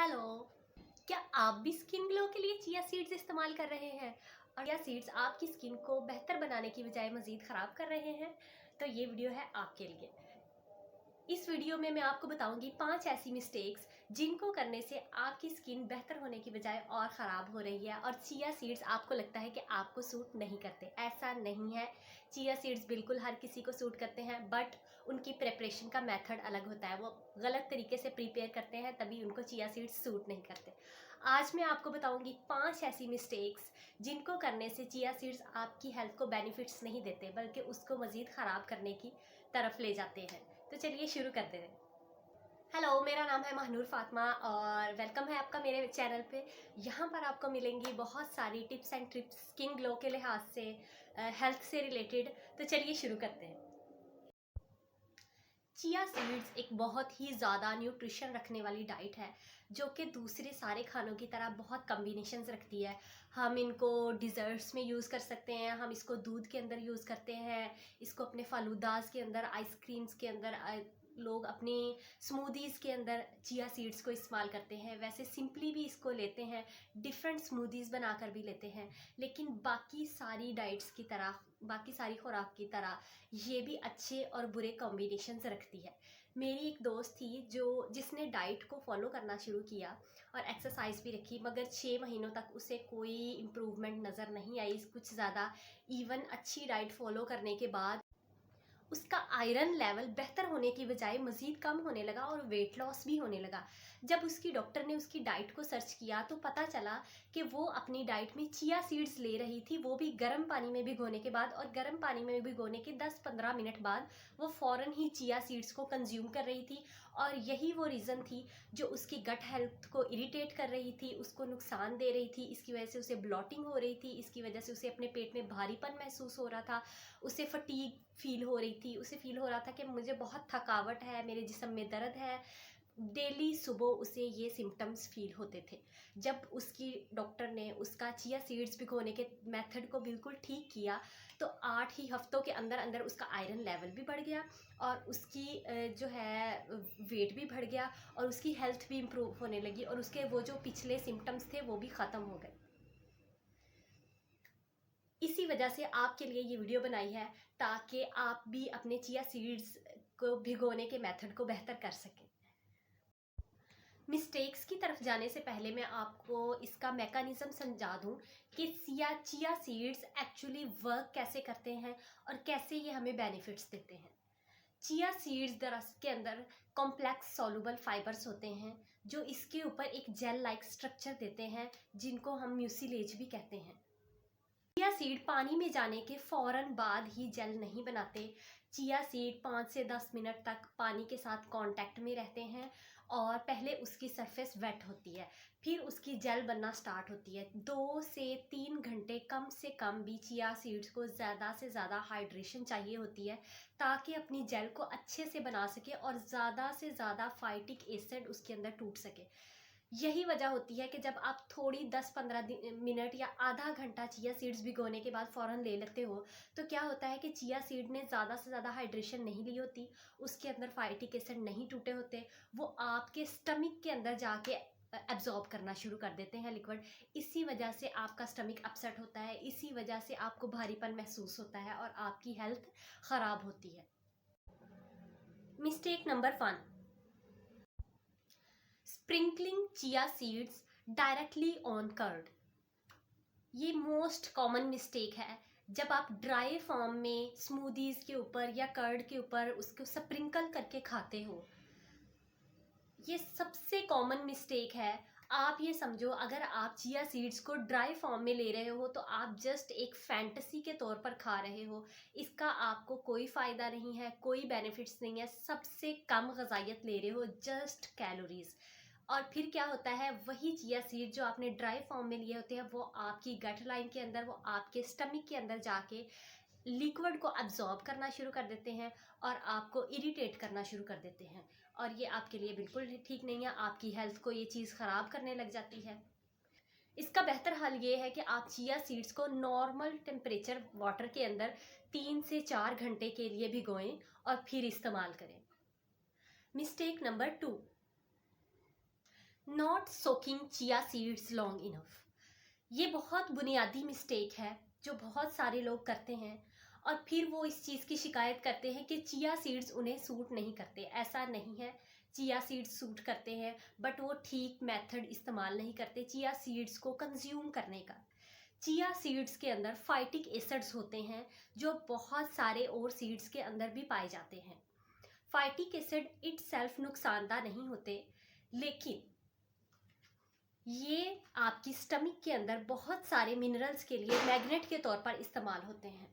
Hello. क्या आप भी स्किन ग्लो के लिए चिया सीड्स इस्तेमाल कर रहे हैं और चिया सीड्स आपकी स्किन को बेहतर बनाने की बजाय मज़ीद ख़राब कर रहे हैं? तो ये वीडियो है आपके लिए। इस वीडियो में मैं आपको बताऊंगी 5 ऐसी मिस्टेक्स जिनको करने से आपकी स्किन बेहतर होने की बजाय और ख़राब हो रही है और चिया सीड्स आपको लगता है कि आपको सूट नहीं करते। ऐसा नहीं है। चिया सीड्स बिल्कुल हर किसी को सूट करते हैं, बट उनकी प्रिपरेशन का मेथड अलग होता है। वो गलत तरीके से प्रिपेयर करते हैं, तभी उनको चिया सीड्स सूट नहीं करते। आज मैं आपको बताऊंगी 5 ऐसी मिस्टेक्स जिनको करने से चिया सीड्स आपकी हेल्थ को बेनिफिट्स नहीं देते, बल्कि उसको मज़ीद ख़राब करने की तरफ ले जाते हैं। तो चलिए शुरू करते हैं। हेलो, मेरा नाम है महानूर फातिमा और वेलकम है आपका मेरे चैनल पे। यहाँ पर आपको मिलेंगी बहुत सारी tips and trips skin glow के लिहाज से, हेल्थ से रिलेटेड। तो चलिए शुरू करते हैं। चिया सीड्स एक बहुत ही ज़्यादा न्यूट्रिशन रखने वाली डाइट है, जो कि दूसरे सारे खानों की तरह बहुत कम्बिनेशंस रखती है। हम इनको डिज़र्ट्स में यूज़ कर सकते हैं, हम इसको दूध के अंदर यूज़ करते हैं, इसको अपने फालूदास के अंदर, आइसक्रीम्स के अंदर, लोग अपनी स्मूदीज़ के अंदर चिया सीड्स को इस्तेमाल करते हैं। वैसे सिंपली भी इसको लेते हैं, डिफरेंट स्मूदीज़ बनाकर भी लेते हैं। लेकिन बाकी सारी डाइट्स की तरह, बाकी सारी खुराक की तरह ये भी अच्छे और बुरे कॉम्बिनेशंस रखती है। मेरी एक दोस्त थी जिसने डाइट को फॉलो करना शुरू किया और एक्सरसाइज भी रखी, मगर 6 महीनों तक उसे कोई इम्प्रूवमेंट नज़र नहीं आई कुछ ज़्यादा। इवन अच्छी डाइट फॉलो करने के बाद उसका आयरन लेवल बेहतर होने की बजाय मज़ीद कम होने लगा और वेट लॉस भी होने लगा। जब उसकी डॉक्टर ने उसकी डाइट को सर्च किया तो पता चला कि वो अपनी डाइट में चिया सीड्स ले रही थी, वो भी गर्म पानी में भिगोने के बाद, और गर्म पानी में भिगोने के 10-15 मिनट बाद वो फ़ौरन ही चिया सीड्स को कंज्यूम कर रही थी। और यही वो रीज़न थी जो उसकी गट हेल्थ को इरिटेट कर रही थी, उसको नुकसान दे रही थी। इसकी वजह से उसे ब्लॉटिंग हो रही थी, इसकी वजह से उसे अपने पेट में भारीपन महसूस हो रहा था, उसे फटीग फील हो रही थी, उसे फील हो रहा था कि मुझे बहुत थकावट है, मेरे जिस्म में दर्द है। डेली सुबह उसे ये सिम्टम्स फील होते थे। जब उसकी डॉक्टर ने उसका चिया सीड्स भिगोने के मेथड को बिल्कुल ठीक किया तो 8 ही हफ्तों के अंदर अंदर उसका आयरन लेवल भी बढ़ गया और उसकी जो है वेट भी बढ़ गया और उसकी हेल्थ भी इम्प्रूव होने लगी और उसके वो जो पिछले सिम्टम्स थे वो भी ख़त्म हो गए। इसी वजह से आपके लिए ये वीडियो बनाई है, ताकि आप भी अपने चिया सीड्स को भिगोने के मेथड को बेहतर कर सकें। मिस्टेक्स की तरफ जाने से पहले मैं आपको इसका मैकेनिज्म समझा दूं कि चिया सीड्स एक्चुअली वर्क कैसे करते हैं और कैसे ये हमें बेनिफिट्स देते हैं। चिया सीड्स दरअसल के अंदर कॉम्प्लेक्स सॉल्युबल फाइबर्स होते हैं, जो इसके ऊपर एक जेल लाइक स्ट्रक्चर देते हैं, जिनको हम म्यूसिलेज भी कहते हैं। चिया सीड पानी में जाने के फ़ौरन बाद ही जेल नहीं बनाते। चिया सीड 5 से 10 मिनट तक पानी के साथ कांटेक्ट में रहते हैं और पहले उसकी सरफेस वेट होती है, फिर उसकी जेल बनना स्टार्ट होती है। 2 से 3 घंटे कम से कम भी चिया सीड्स को ज़्यादा से ज़्यादा हाइड्रेशन चाहिए होती है, ताकि अपनी जेल को अच्छे से बना सके और ज़्यादा से ज़्यादा फाइटिक एसिड उसके अंदर टूट सके। यही वजह होती है कि जब आप थोड़ी 10-15 मिनट या आधा घंटा चिया सीड्स भिगोने के बाद फ़ौरन ले लेते हो, तो क्या होता है कि चिया सीड ने ज़्यादा से ज़्यादा हाइड्रेशन नहीं ली होती, उसके अंदर फाइटिक एसिड नहीं टूटे होते, वो आपके स्टमक के अंदर जाके एब्जॉर्ब करना शुरू कर देते हैं लिक्विड। इसी वजह से आपका स्टमक अपसेट होता है, इसी वजह से आपको भारीपन महसूस होता है और आपकी हेल्थ ख़राब होती है। Mistake number 1, sprinkling chia seeds directly on curd. ये मोस्ट कॉमन मिस्टेक है। जब आप ड्राई फॉर्म में स्मूदीज़ के ऊपर या कर्ड के ऊपर उसको स्प्रिंकल करके खाते हो, ये सबसे कॉमन मिस्टेक है। आप ये समझो, अगर आप चिया सीड्स को ड्राई फॉर्म में ले रहे हो तो आप जस्ट एक फैंटेसी के तौर पर खा रहे हो। इसका आपको कोई फ़ायदा नहीं है, कोई बेनिफिट्स नहीं है, सबसे कम ग़िज़ाइयत ले रहे हो, जस्ट कैलोरीज़। और फिर क्या होता है, वही चिया सीड जो आपने ड्राई फॉर्म में लिए होते हैं वो आपकी गट लाइन के अंदर, वो आपके स्टमक के अंदर जाके लिक्विड को अब्जॉर्ब करना शुरू कर देते हैं और आपको इरिटेट करना शुरू कर देते हैं। और ये आपके लिए बिल्कुल ठीक नहीं है, आपकी हेल्थ को ये चीज़ ख़राब करने लग जाती है। इसका बेहतर हल ये है कि आप चिया सीड्स को नॉर्मल टेम्परेचर वाटर के अंदर 3 से 4 घंटे के लिए भिगोएं और फिर इस्तेमाल करें। Mistake number 2, not soaking chia seeds long enough. ये बहुत बुनियादी मिस्टेक है जो बहुत सारे लोग करते हैं और फिर वो इस चीज़ की शिकायत करते हैं कि चिया सीड्स उन्हें सूट नहीं करते। ऐसा नहीं है, चिया सीड्स सूट करते हैं, बट वो ठीक मेथड इस्तेमाल नहीं करते चिया सीड्स को कंज्यूम करने का। चिया सीड्स के अंदर फाइटिक एसिड्स होते हैं जो बहुत सारे और सीड्स के अंदर भी पाए जाते हैं। फाइटिक एसिड इटसेल्फ नुकसानदा नहीं होते, लेकिन ये आपकी स्टमक के अंदर बहुत सारे मिनरल्स के लिए मैग्नेट के तौर पर इस्तेमाल होते हैं।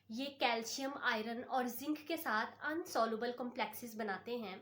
ये कैल्शियम, आयरन और जिंक के साथ अनसॉल्युबल कॉम्प्लेक्सेस बनाते हैं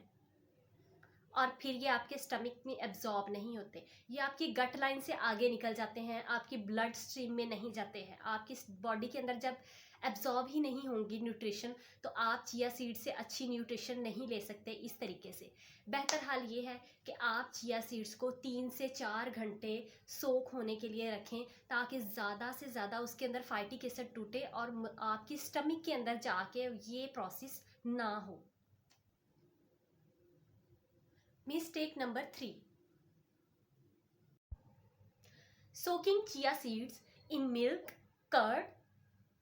और फिर ये आपके स्टमक में एब्जॉर्ब नहीं होते। ये आपकी गट लाइन से आगे निकल जाते हैं, आपकी ब्लड स्ट्रीम में नहीं जाते हैं। आपकी बॉडी के अंदर जब एब्जॉर्ब ही नहीं होंगी न्यूट्रिशन, तो आप चिया सीड से अच्छी न्यूट्रिशन नहीं ले सकते। इस तरीके से बेहतर हाल ये है कि आप चिया सीड्स को 3 से 4 घंटे सोक होने के लिए रखें, ताकि ज़्यादा से ज़्यादा उसके अंदर फाइटिक एसिड टूटे और आपकी स्टमक के अंदर जाके ये प्रोसेस ना हो। Mistake number 3. Soaking chia seeds in milk, curd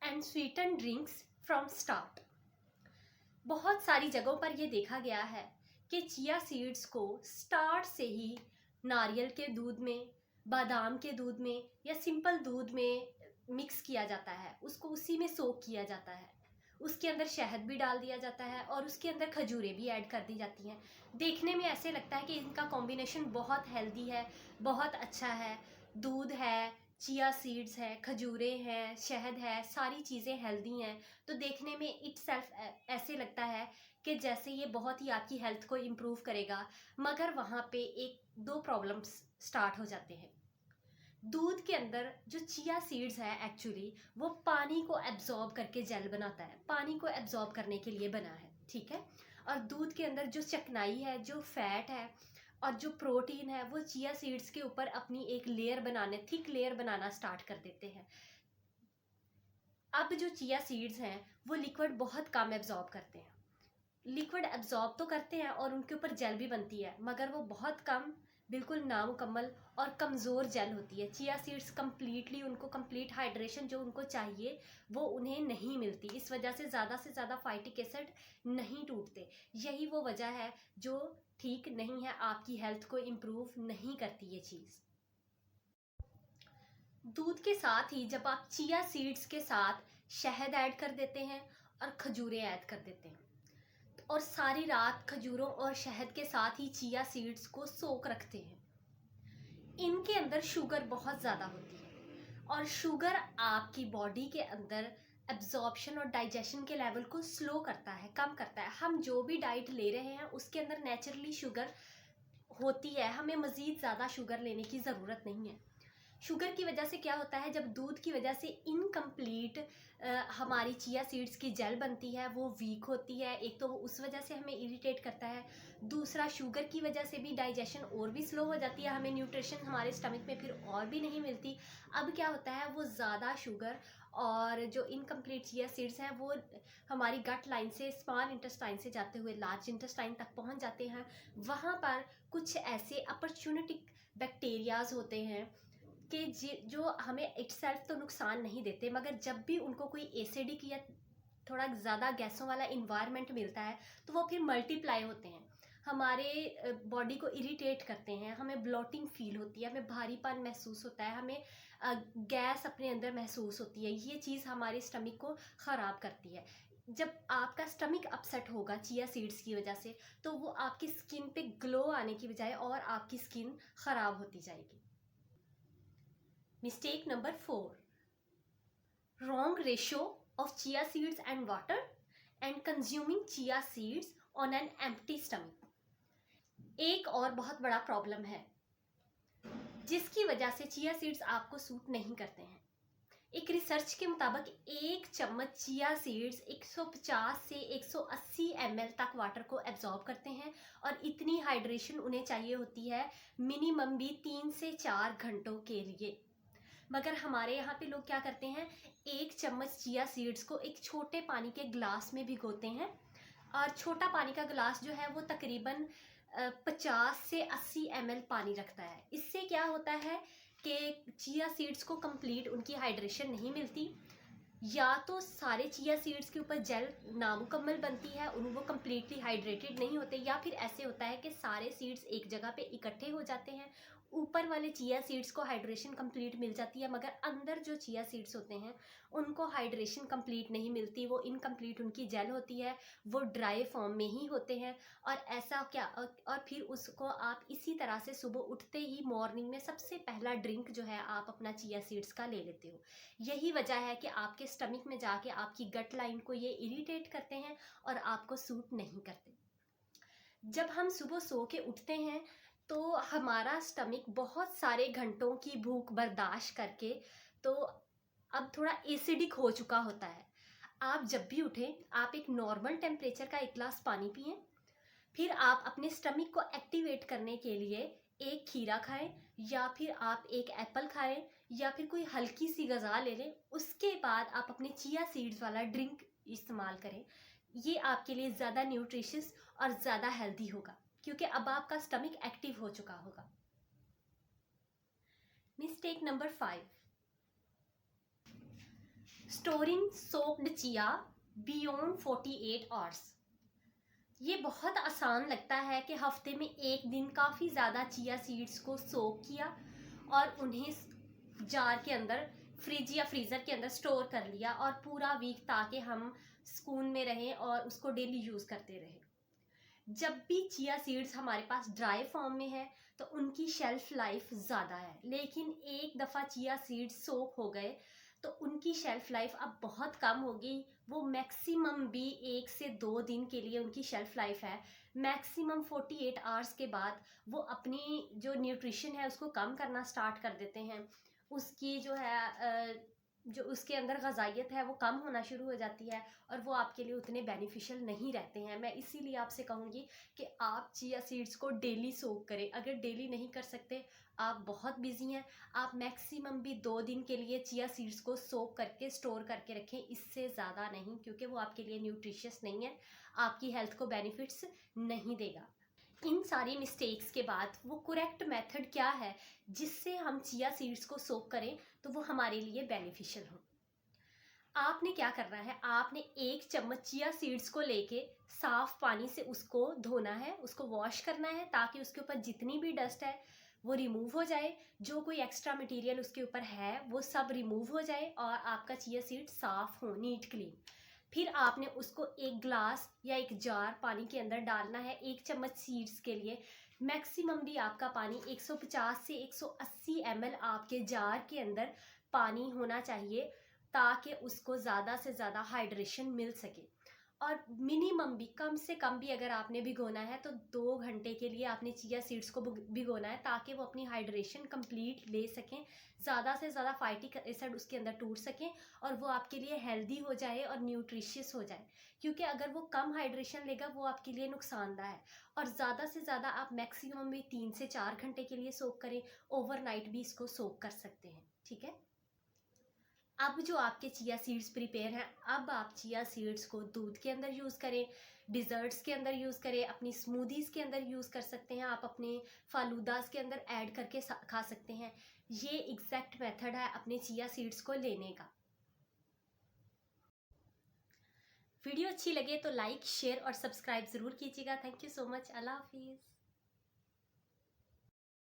and sweetened drinks from start. बहुत सारी जगहों पर यह देखा गया है कि चिया सीड्स को स्टार्ट से ही नारियल के दूध में, बादाम के दूध में या सिंपल दूध में मिक्स किया जाता है, उसको उसी में सोक किया जाता है। उसके अंदर शहद भी डाल दिया जाता है और उसके अंदर खजूरें भी ऐड कर दी जाती हैं। देखने में ऐसे लगता है कि इनका कॉम्बिनेशन बहुत हेल्दी है, बहुत अच्छा है। दूध है, चिया सीड्स है, खजूरें हैं, शहद है, सारी चीज़ें हेल्दी हैं, तो देखने में इटसेल्फ ऐसे लगता है कि जैसे ये बहुत ही आपकी हेल्थ को इम्प्रूव करेगा। मगर वहाँ पे एक दो प्रॉब्लम्स स्टार्ट हो जाते हैं। दूध के अंदर जो चिया सीड्स है एक्चुअली वो पानी को एब्जॉर्ब करके जेल बनाता है, पानी को एब्जॉर्ब करने के लिए बना है, ठीक है। और दूध के अंदर जो चिकनाई है, जो फैट है और जो प्रोटीन है, वो चिया सीड्स के ऊपर अपनी एक लेयर बनाने, थिक लेयर बनाना स्टार्ट कर देते हैं। अब जो चिया सीड्स हैं वो लिक्विड बहुत कम एब्जॉर्ब करते हैं। लिक्विड एब्जॉर्ब तो करते हैं और उनके ऊपर जेल भी बनती है, मगर वो बहुत कम, बिल्कुल नामुकम्मल और कमज़ोर जेल होती है। चिया सीड्स कम्प्लीटली, उनको कंप्लीट हाइड्रेशन जो उनको चाहिए वो उन्हें नहीं मिलती। इस वजह से ज़्यादा फाइटिक एसिड नहीं टूटते। यही वो वजह है जो ठीक नहीं है, आपकी हेल्थ को इम्प्रूव नहीं करती ये चीज़। दूध के साथ ही जब आप चिया सीड्स के साथ शहद ऐड कर देते हैं और खजूरें ऐड कर देते हैं और सारी रात खजूरों और शहद के साथ ही चिया सीड्स को सोक रखते हैं, इनके अंदर शुगर बहुत ज़्यादा होती है और शुगर आपकी बॉडी के अंदर एब्जॉर्प्शन और डाइजेशन के लेवल को स्लो करता है, कम करता है। हम जो भी डाइट ले रहे हैं उसके अंदर नेचुरली शुगर होती है, हमें मज़ीद ज़्यादा शुगर लेने की ज़रूरत नहीं है। शुगर की वजह से क्या होता है, जब दूध की वजह से इनकम्प्लीट हमारी चिया सीड्स की जेल बनती है, वो वीक होती है। एक तो वो उस वजह से हमें इरिटेट करता है, दूसरा शुगर की वजह से भी डाइजेशन और भी स्लो हो जाती है, हमें न्यूट्रिशन हमारे स्टमक में फिर और भी नहीं मिलती। अब क्या होता है, वो ज़्यादा शुगर और जो इनकम्प्लीट चिया सीड्स हैं वो हमारी गट लाइन से, स्मॉल इंटेस्टाइन से जाते हुए लार्ज इंटेस्टाइन तक पहुंच जाते हैं। वहाँ पर कुछ ऐसे अपॉर्चुनिटिक बैक्टीरियाज होते हैं कि जो हमें इटसेल्फ तो नुकसान नहीं देते, मगर जब भी उनको कोई एसिडिक या थोड़ा ज़्यादा गैसों वाला इन्वायरमेंट मिलता है तो वो फिर मल्टीप्लाई होते हैं, हमारे बॉडी को इरिटेट करते हैं, हमें ब्लोटिंग फील होती है, हमें भारीपन महसूस होता है, हमें गैस अपने अंदर महसूस होती है। ये चीज़ हमारे स्टमक को ख़राब करती है। जब आपका स्टमक अपसेट होगा चिया सीड्स की वजह से, तो वो आपकी स्किन पे ग्लो आने की बजाय और आपकी स्किन ख़राब होती जाएगी। Mistake number 4. Wrong ratio of chia seeds and water and consuming chia seeds on an empty stomach. एक और बहुत बड़ा प्रॉब्लम है जिसकी वजह से चिया सीड्स आपको सूट नहीं करते हैं। एक रिसर्च के मुताबिक 1 चम्मच चिया सीड्स 150 से 180 ml तक वाटर को एब्जॉर्ब करते हैं और इतनी हाइड्रेशन उन्हें चाहिए होती है मिनिमम भी 3 से 4 घंटों के लिए। मगर हमारे यहाँ पे लोग क्या करते हैं, 1 चम्मच चिया सीड्स को एक छोटे पानी के ग्लास में भिगोते हैं और छोटा पानी का ग्लास जो है वो तकरीबन 50 से 80 ml पानी रखता है। इससे क्या होता है कि चिया सीड्स को कंप्लीट उनकी हाइड्रेशन नहीं मिलती, या तो सारे चिया सीड्स के ऊपर जेल नामुकम्मल बनती है, उन वो कम्प्लीटली हाइड्रेटेड नहीं होते, या फिर ऐसे होता है कि सारे सीड्स एक जगह पे इकट्ठे हो जाते हैं, ऊपर वाले चिया सीड्स को हाइड्रेशन कंप्लीट मिल जाती है, मगर अंदर जो चिया सीड्स होते हैं उनको हाइड्रेशन कंप्लीट नहीं मिलती, वो इनकम्प्लीट उनकी जेल होती है, वो ड्राई फॉर्म में ही होते हैं। और ऐसा क्या और फिर उसको आप इसी तरह से सुबह उठते ही मॉर्निंग में सबसे पहला ड्रिंक जो है आप अपना चिया सीड्स का ले लेते हो। यही वजह है कि आपके स्टमक में जाके आपकी गट लाइन को ये इरिटेट करते हैं और आपको सूट नहीं करते। जब हम सुबह सो के उठते हैं तो हमारा स्टमक बहुत सारे घंटों की भूख बर्दाश्त करके तो अब थोड़ा एसिडिक हो चुका होता है। आप जब भी उठें आप एक नॉर्मल टेम्परेचर का एक गिलास पानी पिएं, फिर आप अपने स्टमक को एक्टिवेट करने के लिए एक खीरा खाएं, या फिर आप एक एप्पल खाएं, या फिर कोई हल्की सी गज़ा ले लें। उसके बाद आप अपने चिया सीड्स वाला ड्रिंक इस्तेमाल करें। ये आपके लिए ज़्यादा न्यूट्रिशियस और ज़्यादा हेल्दी होगा, क्योंकि अब आपका स्टमक एक्टिव हो चुका होगा। Mistake number 5, storing soaked chia beyond 48 hours. ये बहुत आसान लगता है कि हफ्ते में एक दिन काफ़ी ज़्यादा चिया सीड्स को सोक किया और उन्हें जार के अंदर फ्रिज या फ्रीज़र के अंदर स्टोर कर लिया और पूरा वीक ताकि हम सुकून में रहें और उसको डेली यूज़ करते रहें। जब भी चिया सीड्स हमारे पास ड्राई फॉर्म में है तो उनकी शेल्फ लाइफ ज़्यादा है, लेकिन एक दफ़ा चिया सीड्स सोक हो गए तो उनकी शेल्फ लाइफ अब बहुत कम होगी। वो मैक्सिमम भी 1 से 2 दिन के लिए उनकी शेल्फ लाइफ है। मैक्सिमम 48 आवर्स के बाद वो अपनी जो न्यूट्रिशन है उसको कम करना स्टार्ट कर देते हैं। उसकी जो है जो उसके अंदर ग़ज़ाइयत है वो कम होना शुरू हो जाती है और वो आपके लिए उतने बेनिफिशियल नहीं रहते हैं। मैं इसीलिए आपसे कहूँगी कि आप चिया सीड्स को डेली सोक करें। अगर डेली नहीं कर सकते, आप बहुत बिजी हैं, आप मैक्सिमम भी 2 दिन के लिए चिया सीड्स को सोक करके स्टोर करके रखें, इससे ज़्यादा नहीं, क्योंकि वो आपके लिए न्यूट्रिशियस नहीं है, आपकी हेल्थ को बेनिफिट्स नहीं देगा। इन सारी मिस्टेक्स के बाद वो करेक्ट मेथड क्या है जिससे हम चिया सीड्स को सोक करें तो वो हमारे लिए बेनिफिशियल हो। आपने क्या करना है, आपने 1 चम्मच चिया सीड्स को लेके साफ पानी से उसको धोना है, उसको वॉश करना है, ताकि उसके ऊपर जितनी भी डस्ट है वो रिमूव हो जाए, जो कोई एक्स्ट्रा मटेरियल उसके ऊपर है वो सब रिमूव हो जाए और आपका चिया सीड साफ हो, नीट क्लीन। फिर आपने उसको एक ग्लास या एक जार पानी के अंदर डालना है 1 चम्मच सीड्स के लिए। मैक्सिमम भी आपका पानी 150 से 180 ml आपके जार के अंदर पानी होना चाहिए, ताकि उसको ज़्यादा से ज़्यादा हाइड्रेशन मिल सके। और मिनिमम भी, कम से कम भी अगर आपने भिगोना है तो 2 घंटे के लिए आपने चिया सीड्स को भिगोना है, ताकि वो अपनी हाइड्रेशन कंप्लीट ले सकें, ज़्यादा से ज़्यादा फाइटिक एसिड उसके अंदर टूट सकें और वो आपके लिए हेल्दी हो जाए और न्यूट्रिशियस हो जाए। क्योंकि अगर वो कम हाइड्रेशन लेगा वो आपके लिए नुकसानदा है। और ज़्यादा से ज़्यादा आप मैक्सिमम में 3 से 4 घंटे के लिए सोक करें, ओवरनाइट भी इसको सोक कर सकते हैं। ठीक है। अब जो आपके चिया सीड्स प्रिपेयर हैं, अब आप चिया सीड्स को दूध के अंदर यूज़ करें, डिज़र्ट्स के अंदर यूज़ करें, अपनी स्मूदीज़ के अंदर यूज़ कर सकते हैं, आप अपने फालूदास के अंदर ऐड करके खा सकते हैं। ये एग्जैक्ट मेथड है अपने चिया सीड्स को लेने का। वीडियो अच्छी लगे तो लाइक, शेयर और सब्सक्राइब ज़रूर कीजिएगा। Thank you so much. अल्लाह हाफिज़।